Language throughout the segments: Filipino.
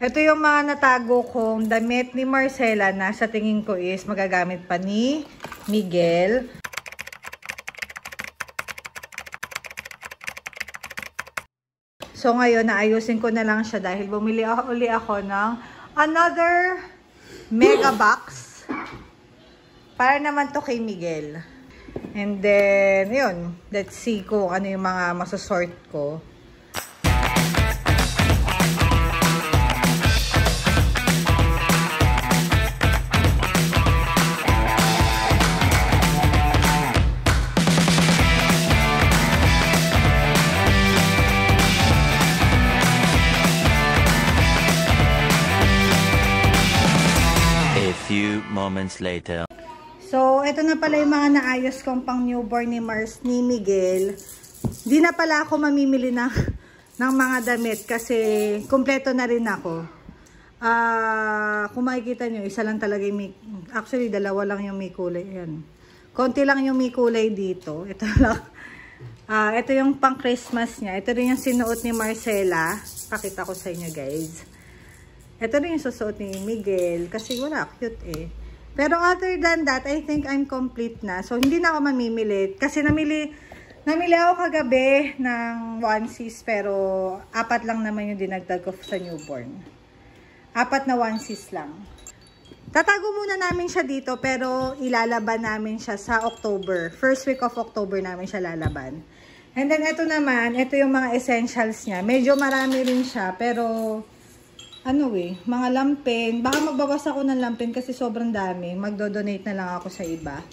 Ito yung mga natago kong damit ni Marcela na sa tingin ko is magagamit pa ni Miguel. So ngayon, naayusin ko na lang siya dahil bumili uli ako ng another mega box para naman to kay Miguel. And then, yun, let's see kung ano yung mga masasort ko. Moments later. So, ito na pala yung mga naayos kong pang newborn ni Miguel. Di na pala ako mamimili ng mga damit kasi kumpleto na rin ako. Kung makikita nyo, isa lang talaga yung actually, dalawa lang yung may kulay. Ayan. Konti lang yung may kulay dito. Ito lang. Ito yung pang Christmas niya. Ito rin yung sinuot ni Marcela. Pakita ko sa inyo, guys. Ito rin yung susuot ni Miguel. Kasi wala, cute eh. Pero other than that, I think I'm complete na. So, hindi na ako mamimili. Kasi namili ako kagabi ng onesies. Pero, 4 lang naman yung dinagdag ko sa newborn. 4 na onesies lang. Tatago muna namin siya dito. Pero, ilalaban namin siya sa October. First week of October namin siya lalaban. And then, ito naman. Ito yung mga essentials niya. Medyo marami rin siya. Pero, mga lampin. Baka magbawas ako ng lampin kasi sobrang dami. Magdo-donate na lang ako sa iba.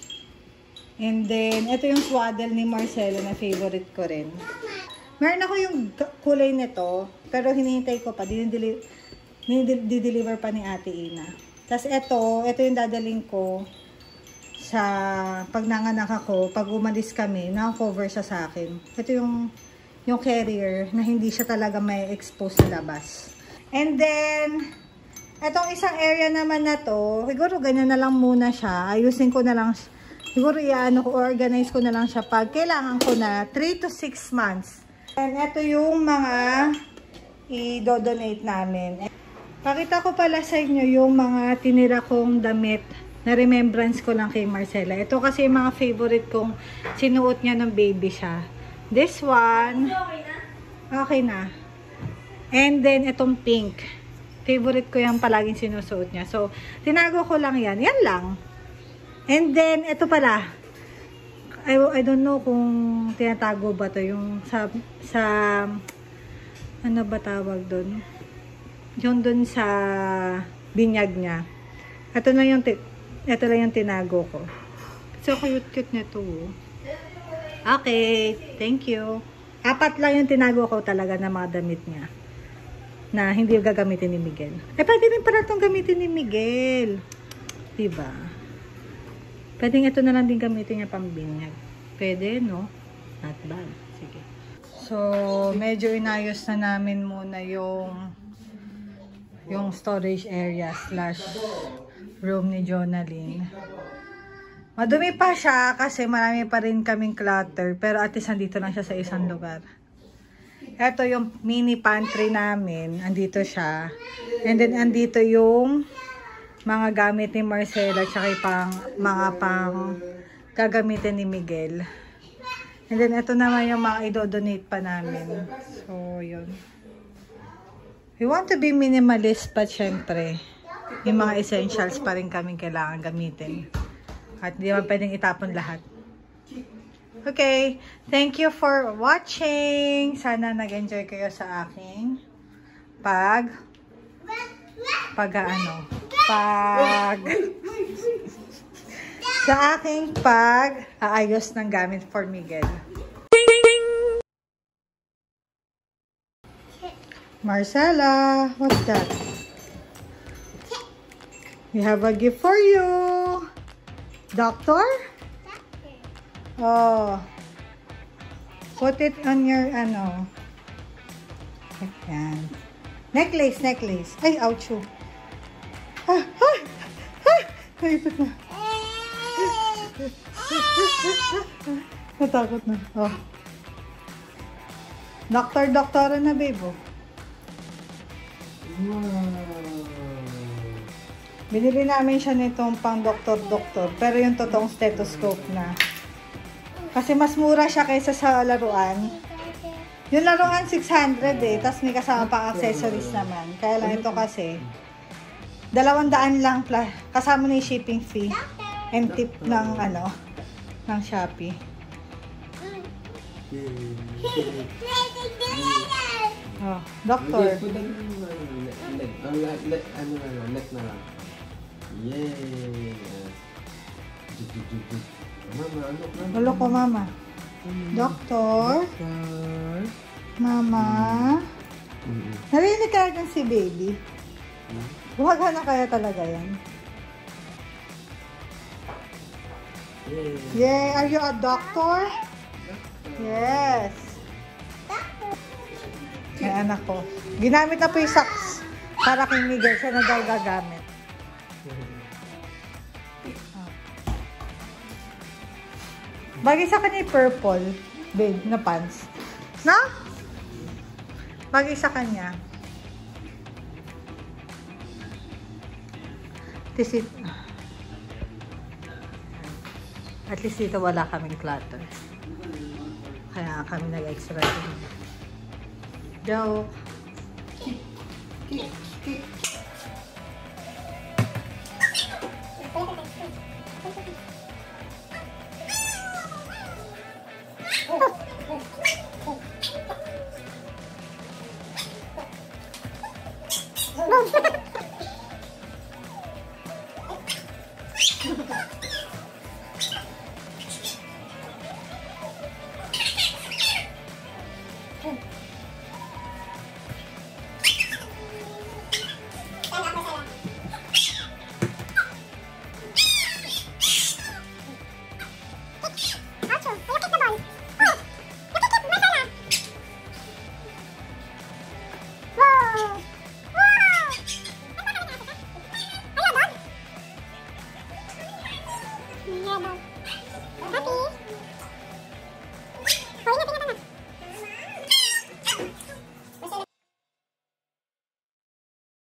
And then, ito yung swaddle ni Marcela na favorite ko rin. Meron ako yung kulay nito, pero hinihintay ko pa. Di-deliver pa ni Ate Ina. Tapos ito yung dadaling ko sa pag nanganak ako, pag umalis kami, naka-cover siya sa akin. Ito yung carrier na hindi siya talaga may expose sa labas. And then, etong isang area naman na to, siguro ganyan na lang muna siya. Ayusin ko na lang, siguro organize ko na lang siya pag kailangan ko na 3 to 6 months. And ito yung mga i-donate namin. Pakita ko pala sa inyo yung mga tinira kong damit na remembrance ko lang kay Marcela. Ito kasi yung mga favorite kong sinuot niya ng baby siya. This one, okay na. And then, itong pink. Favorite ko yung palaging sinusuot niya. So, tinago ko lang yan. Yan lang. And then, ito pala. I don't know kung tinatago ba to yung sa ano ba tawag doon? Yung doon sa binyag niya. Ito lang yung tinago ko. So, cute nito. Okay. Thank you. 4 lang yung tinago ko talaga na mga damit niya. Na hindi gagamitin ni Miguel. Pwede rin pala itong gamitin ni Miguel. Diba? Pwede ito na lang din gamitin niya pang binyag. Pwede, no? Not bad. Sige. So, medyo inayos na namin muna yung storage area / room ni Jonalyn. Madumi pa siya kasi marami pa rin kaming clutter. Pero at least andito lang siya sa isang lugar. Ito yung mini pantry namin. Andito siya. And then, andito yung mga gamit ni Marcela tsaka mga pang gagamitin ni Miguel. And then, ito naman yung mga i-donate pa namin. So, yun. We want to be minimalist pa syempre. Yung mga essentials pa rin kaming kailangan gamitin. At hindi naman pwedeng itapon lahat. Okay, thank you for watching. Sana nag-enjoy kayo sa aking sa aking aayos ng gamit for Miguel. Marcela, what's that? We have a gift for you. Doctor? Oh. Put it on your, Ayan. Necklace. Ay, ouch. Naipit na. Natakot na. Oh. Doktora na, babe. Binili namin siya nitong pang doktor-doktor. Pero yung totoong stethoscope na. Kasi mas mura siya kaysa sa laruan. Yung laruan 600 eh. Tapos may kasama pang accessories naman. Kaya lang ito kasi 200 lang kasama na yung shipping fee and tip ng ano ng Shopee. Oh, doktor. Leg na lang. Yay! Mama, ano? Ulo ko, mama. Doktor. Mama. Narinig ka agad si baby. Buwaga na kaya talaga yan. Yay! Are you a doctor? Yes. May anak ko. Ginamit na po yung socks para kay Miguel. Siya na daw gagamit. Bagay sa kanya yung purple, babe, na pants. No? Bagay sa kanya. At least dito wala kaming clutter. Kaya kami nag-extra. Joke. Kick.